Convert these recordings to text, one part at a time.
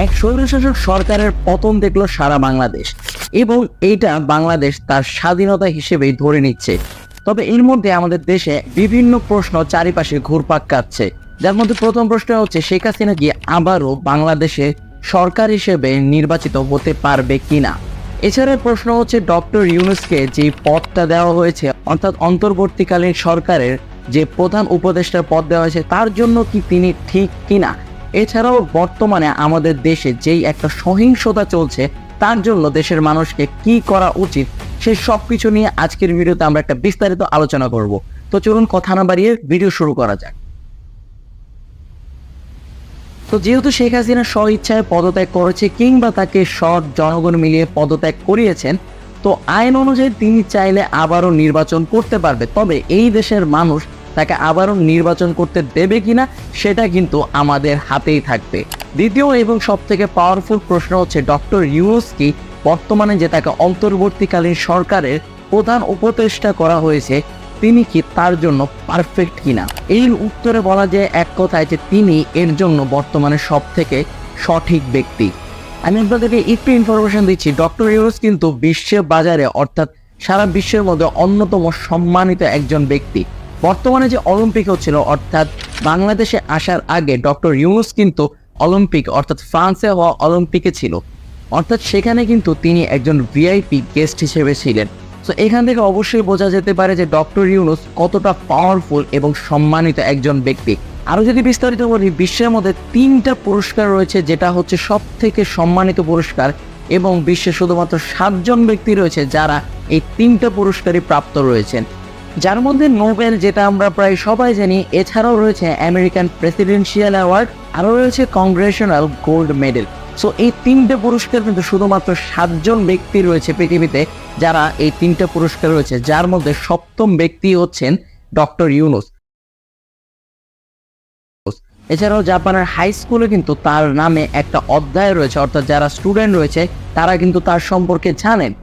এক স্বৈরশাসক সরকারের পতন দেখলো সারা বাংলাদেশ এবং এইটা বাংলাদেশ তার স্বাধীনতা হিসেবেই ধরে নিচ্ছে। তবে এর মধ্যে আমাদের দেশে বিভিন্ন প্রশ্ন চারিপাশে ঘুরপাক কাটছে, যার মধ্যে প্রথম প্রশ্ন হচ্ছে শেখ হাসিনা কি আবারও বাংলাদেশে সরকার হিসেবে নির্বাচিত হতে পারবে কিনা। এছাড়া প্রশ্ন হচ্ছে ডক্টর ইউনূসকে যে পদটা দেওয়া হয়েছে, অর্থাৎ অন্তর্বর্তীকালীন সরকারের যে প্রধান উপদেষ্টার পদ দেওয়া হয়েছে তার জন্য কি তিনি ঠিক কিনা। এছাড়াও বর্তমানে আমাদের দেশে যেই একটা সহিংসতা চলছে তার জন্য দেশের মানুষকে কি করা উচিত, সেই সবকিছু নিয়ে আজকের ভিডিওতে আমরা একটা বিস্তারিত আলোচনা করব। তো চলুন কথা না বাড়িয়ে ভিডিও শুরু করা যাক। তো যেহেতু শেখ হাসিনা স্ব ইচ্ছায় পদত্যাগ করেছে কিংবা তাকে সৎ জনগণ মিলিয়ে পদত্যাগ করিয়েছেন, তো আইন অনুযায়ী তিনি চাইলে আবারও নির্বাচন করতে পারবে। তবে এই দেশের মানুষ তাকে আবারও নির্বাচন করতে দেবে কিনা সেটা কিন্তু আমাদের হাতেই থাকবে। দ্বিতীয় এবং সব থেকে পাওয়ারফুল প্রশ্ন হচ্ছে ডক্টর ইউনূস কি বর্তমানে যে তাকে অন্তর্বর্তীকালীন সরকারের প্রধান উপদেষ্টা করা হয়েছে তিনি কি তার জন্য পারফেক্ট কিনা। এর উত্তরে বলা যায় এক কথায় যে তিনি এর জন্য বর্তমানে সব থেকে সঠিক ব্যক্তি। আমি আপনাদেরকে একটু ইনফরমেশন দিচ্ছি, ডক্টর ইউনূস কিন্তু বিশ্বের বাজারে অর্থাৎ সারা বিশ্বের মধ্যে অন্যতম সম্মানিত একজন ব্যক্তি। বর্তমানে যে অলিম্পিক হচ্ছিল অর্থাৎ বাংলাদেশে আসার আগে ডক্টর ইউনূস কিন্তু অলিম্পিক অর্থাৎ ফ্রান্সে হওয়া অলিম্পিকে ছিল, অর্থাৎ সেখানে কিন্তু তিনি একজন ভিআইপি গেস্ট হিসেবে ছিলেন। তো এখান থেকে অবশ্যই বোঝা যেতে পারে যে ডক্টর ইউনূস কতটা পাওয়ারফুল এবং সম্মানিত একজন ব্যক্তি। আরও যদি বিস্তারিত বলি, বিশ্বের মধ্যে 3টা পুরস্কার রয়েছে যেটা হচ্ছে সব থেকে সম্মানিত পুরস্কার, এবং বিশ্বে শুধুমাত্র 7 জন ব্যক্তি রয়েছে যারা এই 3টা পুরস্কারই প্রাপ্ত রয়েছেন, যার মধ্যে নোবেল যেটা আমরা প্রায় সবাই জানি, এছাড়াও রয়েছে আমেরিকান প্রেসিডেন্সিয়াল অ্যাওয়ার্ড, আরও রয়েছে কংগ্রেশনাল গোল্ড মেডেল। সো এই 3টে পুরস্কার কিন্তু শুধুমাত্র 7 জন ব্যক্তি রয়েছে পৃথিবীতে যারা এই 3টে পুরস্কার রয়েছে, যার মধ্যে 7ম ব্যক্তি হচ্ছেন ডক্টর ইউনূস। এছাড়াও জাপানের হাই স্কুলে কিন্তু তার নামে একটা অধ্যায় রয়েছে, অর্থাৎ যারা স্টুডেন্ট রয়েছে তারা কিন্তু তার সম্পর্কে জানেন।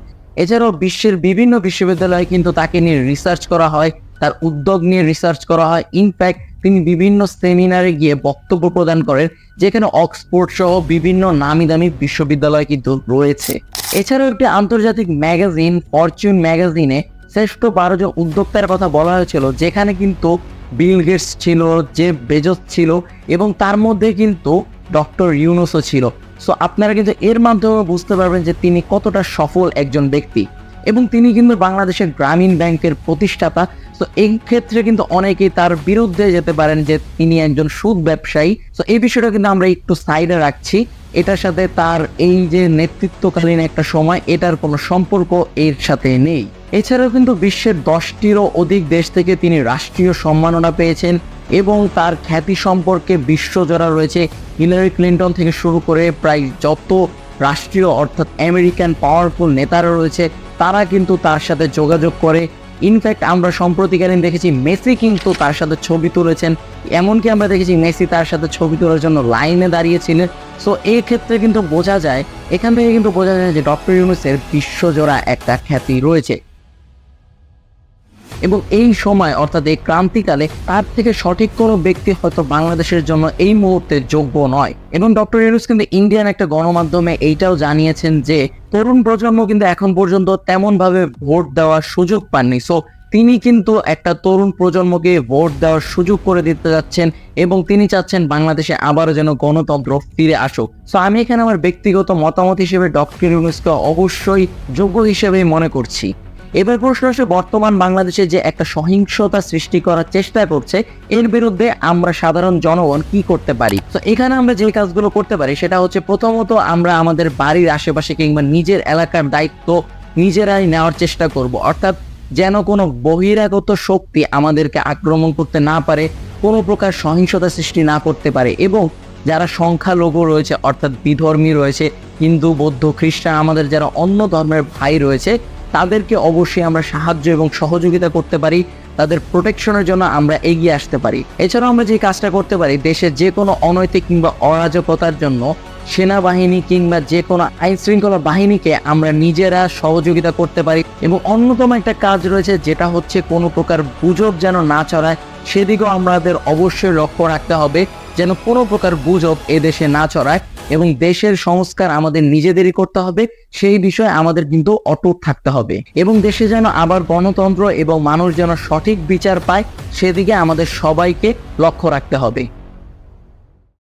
এছাড়াও বিশ্বের বিভিন্ন বিশ্ববিদ্যালয়ে কিন্তু তাকে নিয়ে রিসার্চ করা হয়, তার উদ্যোগ নিয়ে রিসার্চ করা হয়। ইনফ্যাক্ট তিনি বিভিন্ন সেমিনারে গিয়ে বক্তব্য প্রদান করেন, যেখানে অক্সফোর্ড সহ বিভিন্ন নামি দামি বিশ্ববিদ্যালয় কিন্তু রয়েছে। এছাড়াও একটি আন্তর্জাতিক ম্যাগাজিন ফরচুন ম্যাগাজিনে শ্রেষ্ঠ 12 জন উদ্যোক্তার কথা বলা হয়েছিল, যেখানে কিন্তু বিল গেটস ছিল, জেফ বেজোস ছিল, এবং তার মধ্যে কিন্তু ডক্টর ইউনূসও ছিল। সো আপনারা কিন্তু এর মাধ্যমে বুঝতে পারবেন যে তিনি কতটা সফল একজন ব্যক্তি, এবং তিনি কিন্তু বাংলাদেশের গ্রামীণ ব্যাংকের প্রতিষ্ঠাতা। তো এই ক্ষেত্রে কিন্তু অনেকেই তার বিরুদ্ধে যেতে পারেন যে তিনি একজন সুদ ব্যবসায়ী। তো এই বিষয়টা কিন্তু আমরা একটু সাইডে রাখছি, এটার সাথে তার এই যে নেতৃত্বকালীন একটা সময় এটার কোনো সম্পর্ক এর সাথে নেই। এছাড়াও কিন্তু বিশ্বের 10টিরও অধিক দেশ থেকে তিনি রাষ্ট্রীয় সম্মাননা পেয়েছেন, এবং তার খ্যাতি সম্পর্কে বিশ্বজোড়া রয়েছে। হিলারি ক্লিন্টন থেকে শুরু করে প্রায় যত রাষ্ট্রীয় অর্থাৎ আমেরিকান পাওয়ারফুল নেতারা রয়েছে তারা কিন্তু তার সাথে যোগাযোগ করে। ইনফ্যাক্ট আমরা সম্প্রতিকালীন দেখেছি মেসি কিন্তু তার সাথে ছবি তুলেছেন, এমনকি আমরা দেখেছি মেসি তার সাথে ছবি তোলার জন্য লাইনে দাঁড়িয়েছিলেন। সো এই ক্ষেত্রে কিন্তু বোঝা যায়, এখান থেকে কিন্তু বোঝা যায় যে ডক্টর ইউনূসের বিশ্বজোড়া একটা খ্যাতি রয়েছে, এবং এই সময় অর্থাৎ এই ক্রান্তিকালে তার থেকে সঠিক কোনো ব্যক্তি হয়তো বাংলাদেশের জন্য এই মুহূর্তে যোগ্য নয়। এবং ডক্টর ইউনূস কিন্তু ইন্ডিয়ান একটা গণমাধ্যমে এইটাও জানিয়েছেন যে তরুণ প্রজন্ম কিন্তু এখন পর্যন্ত তেমনভাবে ভোট দেওয়ার সুযোগ পাননি। সো তিনি কিন্তু একটা তরুণ প্রজন্মকে ভোট দেওয়ার সুযোগ করে দিতে যাচ্ছেন, এবং তিনি চাচ্ছেন বাংলাদেশে আবারও যেন গণতন্ত্র ফিরে আসুক। সো আমি এখানে আমার ব্যক্তিগত মতামত হিসেবে ডক্টর ইউনূসকে অবশ্যই যোগ্য হিসেবেই মনে করছি। এবার প্রশ্ন আসে, বর্তমান বাংলাদেশে যে একটা সহিংসতা সৃষ্টি করার চেষ্টা করছে এর বিরুদ্ধে আমরা সাধারণ জনগণ কি করতে পারি। তো এখানে আমরা যে কাজগুলো করতে পারি সেটা হচ্ছে প্রথমত আমরা আমাদের বাড়ির আশেপাশে কিংবা নিজের এলাকার দায়িত্ব নিজেরাই নেওয়ার চেষ্টা করব, অর্থাৎ যেন কোনো বহিরাগত শক্তি আমাদেরকে আক্রমণ করতে না পারে, কোনো প্রকার সহিংসতা সৃষ্টি না করতে পারে। এবং যারা সংখ্যালঘু রয়েছে অর্থাৎ বিধর্মী রয়েছে, হিন্দু বৌদ্ধ খ্রিস্টান, আমাদের যারা অন্য ধর্মের ভাই রয়েছে তাদেরকে অবশ্যই আমরা সাহায্য এবং সহযোগিতা করতে পারি, তাদের প্রোটেকশনের জন্য আমরা এগিয়ে আসতে পারি। এছাড়াও আমরা যে কাজটা করতে পারি, দেশের যে কোনো অনৈতিক কিংবা অরাজকতার জন্য সেনাবাহিনী কিংবা যে কোনো আইন শৃঙ্খলা বাহিনীকে আমরা নিজেরা সহযোগিতা করতে পারি। এবং অন্যতম একটা কাজ রয়েছে যেটা হচ্ছে কোনো প্রকার গুজব যেন না ছড়ায়, সেদিকেও আমাদের অবশ্যই লক্ষ্য রাখতে হবে যেন কোনো প্রকার গুজব এদেশে না ছড়ায়। এবং দেশের সংস্কার আমাদের নিজেদেরই করতে হবে, সেই বিষয়ে আমাদের কিন্তু অটুট থাকতে হবে এবং দেশে যেন আবার গণতন্ত্র এবং মানুষ যেন সঠিক বিচার পায় সেদিকে আমাদের সবাইকে লক্ষ্য রাখতে হবে।